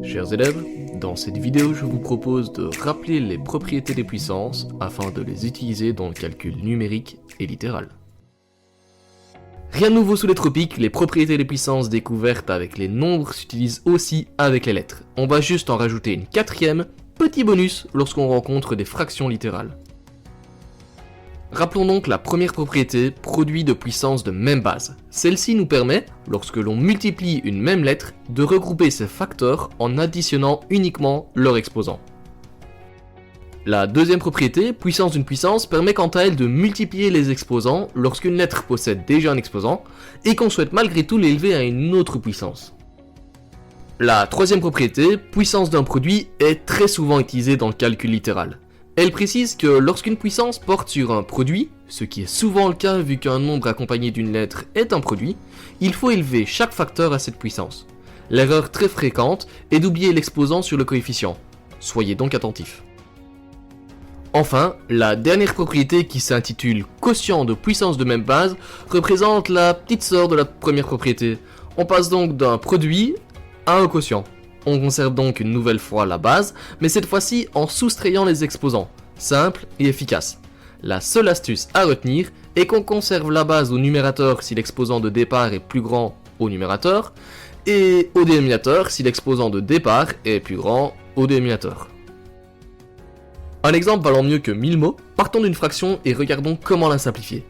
Chers élèves, dans cette vidéo je vous propose de rappeler les propriétés des puissances afin de les utiliser dans le calcul numérique et littéral. Rien de nouveau sous les tropiques, les propriétés des puissances découvertes avec les nombres s'utilisent aussi avec les lettres. On va juste en rajouter une quatrième, petit bonus lorsqu'on rencontre des fractions littérales. Rappelons donc la première propriété, produit de puissances de même base. Celle-ci nous permet, lorsque l'on multiplie une même lettre, de regrouper ses facteurs en additionnant uniquement leur exposant. La deuxième propriété, puissance d'une puissance, permet quant à elle de multiplier les exposants lorsqu'une lettre possède déjà un exposant et qu'on souhaite malgré tout l'élever à une autre puissance. La troisième propriété, puissance d'un produit, est très souvent utilisée dans le calcul littéral. Elle précise que lorsqu'une puissance porte sur un produit, ce qui est souvent le cas vu qu'un nombre accompagné d'une lettre est un produit, il faut élever chaque facteur à cette puissance. L'erreur très fréquente est d'oublier l'exposant sur le coefficient. Soyez donc attentifs. Enfin, la dernière propriété qui s'intitule quotient de puissance de même base représente la petite sœur de la première propriété. On passe donc d'un produit à un quotient. On conserve donc une nouvelle fois la base, mais cette fois-ci en soustrayant les exposants. Simple et efficace. La seule astuce à retenir est qu'on conserve la base au numérateur si l'exposant de départ est plus grand au numérateur, et au dénominateur si l'exposant de départ est plus grand au dénominateur. Un exemple valant mieux que 1000 mots, partons d'une fraction et regardons comment la simplifier.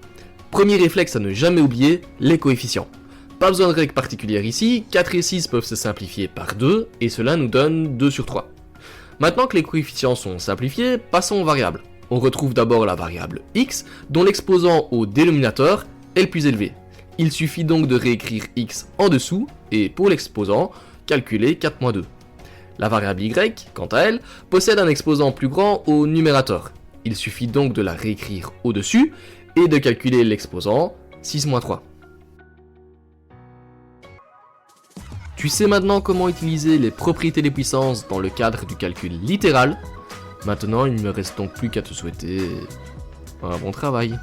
Premier réflexe à ne jamais oublier, les coefficients. Pas besoin de règle particulière ici, 4 et 6 peuvent se simplifier par 2, et cela nous donne 2 sur 3. Maintenant que les coefficients sont simplifiés, passons aux variables. On retrouve d'abord la variable x, dont l'exposant au dénominateur est le plus élevé. Il suffit donc de réécrire x en dessous, et pour l'exposant, calculer 4 moins 2. La variable y, quant à elle, possède un exposant plus grand au numérateur. Il suffit donc de la réécrire au-dessus, et de calculer l'exposant 6 moins 3. Tu sais maintenant comment utiliser les propriétés des puissances dans le cadre du calcul littéral. Maintenant, il ne me reste donc plus qu'à te souhaiter un bon travail.